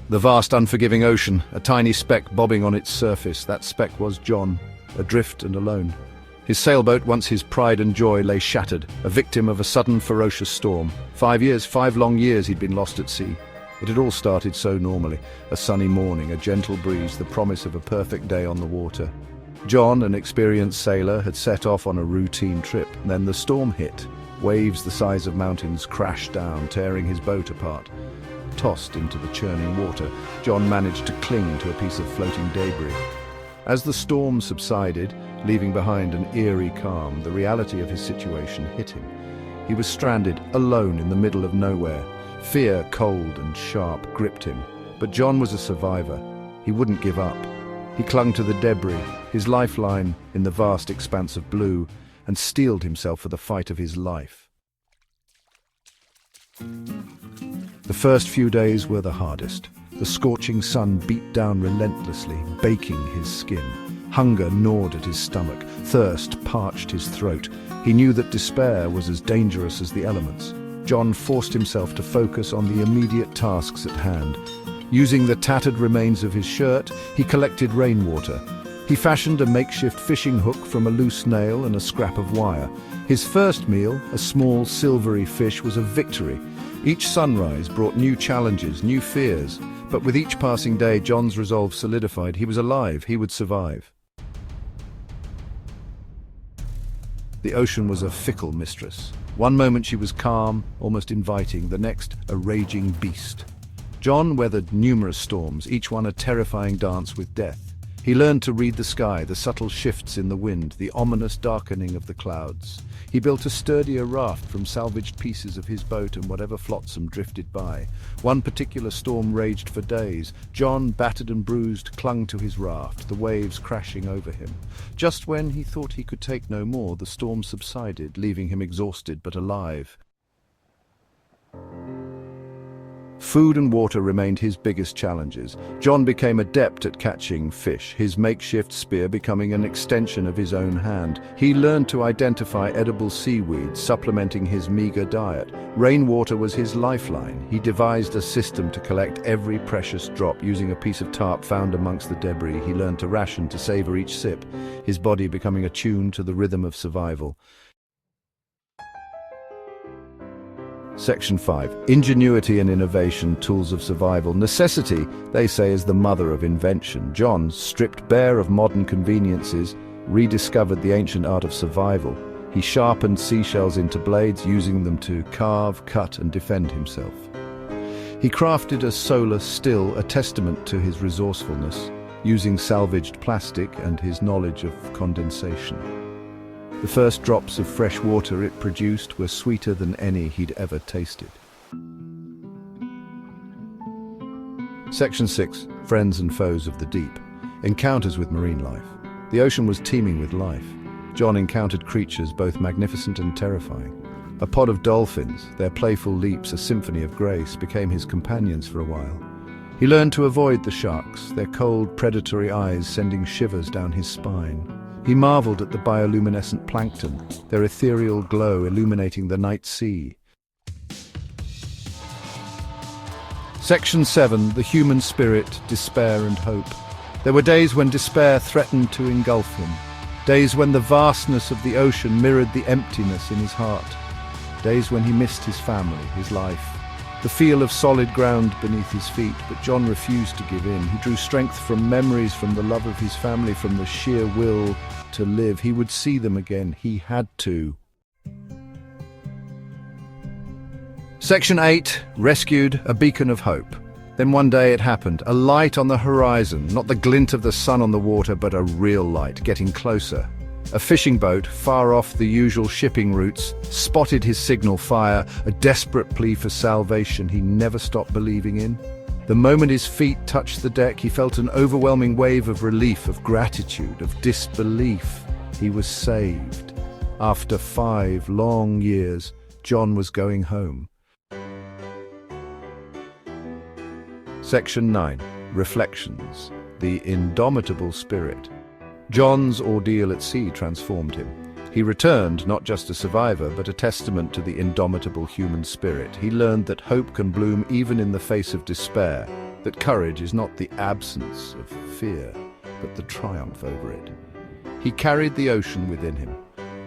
The vast, unforgiving ocean, a tiny speck bobbing on its surface. That speck was John, adrift and alone. His sailboat, once his pride and joy, lay shattered, a victim of a sudden, ferocious storm. 5 long years he'd been lost at sea. It had all started so normally. A sunny morning, a gentle breeze, the promise of a perfect day on the water. John, an experienced sailor, had set off on a routine trip. Then the storm hit. Waves the size of mountains crashed down, tearing his boat apart. Tossed into the churning water, John managed to cling to a piece of floating debris. As the storm subsided, leaving behind an eerie calm, the reality of his situation hit him. He was stranded, alone in the middle of nowhere. Fear, cold and sharp, gripped him. But John was a survivor. He wouldn't give up. He clung to the debris, his lifeline in the vast expanse of blue, and steeled himself for the fight of his life. The first few days were the hardest. The scorching sun beat down relentlessly, baking his skin. Hunger gnawed at his stomach. Thirst parched his throat. He knew that despair was as dangerous as the elements. John forced himself to focus on the immediate tasks at hand. Using the tattered remains of his shirt, he collected rainwater. He fashioned a makeshift fishing hook from a loose nail and a scrap of wire. His first meal, a small silvery fish, was a victory. Each sunrise brought new challenges, new fears. But with each passing day, John's resolve solidified. He was alive. He would survive. The ocean was a fickle mistress. One moment she was calm, almost inviting, the next a raging beast. John weathered numerous storms, each one a terrifying dance with death. He learned to read the sky, the subtle shifts in the wind, the ominous darkening of the clouds. He built a sturdier raft from salvaged pieces of his boat and whatever flotsam drifted by. One particular storm raged for days. John, battered and bruised, clung to his raft, the waves crashing over him. Just when he thought he could take no more, the storm subsided, leaving him exhausted but alive. Food and water remained his biggest challenges. John became adept at catching fish, his makeshift spear becoming an extension of his own hand. He learned to identify edible seaweeds, supplementing his meager diet. Rainwater was his lifeline. He devised a system to collect every precious drop. Using a piece of tarp found amongst the debris, he learned to ration, to savor each sip, his body becoming attuned to the rhythm of survival. Section 5. Ingenuity and innovation, tools of survival. Necessity, they say, is the mother of invention. John, stripped bare of modern conveniences, rediscovered the ancient art of survival. He sharpened seashells into blades, using them to carve, cut, and defend himself. He crafted a solar still, a testament to his resourcefulness, using salvaged plastic and his knowledge of condensation. The first drops of fresh water it produced were sweeter than any he'd ever tasted. Section 6. Friends and foes of the deep. Encounters with marine life. The ocean was teeming with life. John encountered creatures both magnificent and terrifying. A pod of dolphins, their playful leaps a symphony of grace, became his companions for a while. He learned to avoid the sharks, their cold, predatory eyes sending shivers down his spine. He marveled at the bioluminescent plankton, their ethereal glow illuminating the night sea. Section 7. The human spirit, despair and hope. There were days when despair threatened to engulf him. Days when the vastness of the ocean mirrored the emptiness in his heart. Days when he missed his family, his life, the feel of solid ground beneath his feet. But John refused to give in. He drew strength from memories, from the love of his family, from the sheer will to live. He would see them again. He had to. Section 8. Rescued, a beacon of hope. Then one day it happened. A light on the horizon, not the glint of the sun on the water, but a real light, getting closer. A fishing boat, far off the usual shipping routes, spotted his signal fire, a desperate plea for salvation he never stopped believing in. The moment his feet touched the deck, he felt an overwhelming wave of relief, of gratitude, of disbelief. He was saved. After 5 long years, John was going home. Section 9. Reflections. The indomitable spirit. John's ordeal at sea transformed him. He returned not just a survivor, but a testament to the indomitable human spirit. He learned that hope can bloom even in the face of despair, that courage is not the absence of fear, but the triumph over it. He carried the ocean within him,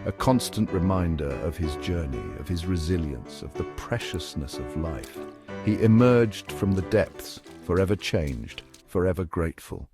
a constant reminder of his journey, of his resilience, of the preciousness of life. He emerged from the depths, forever changed, forever grateful.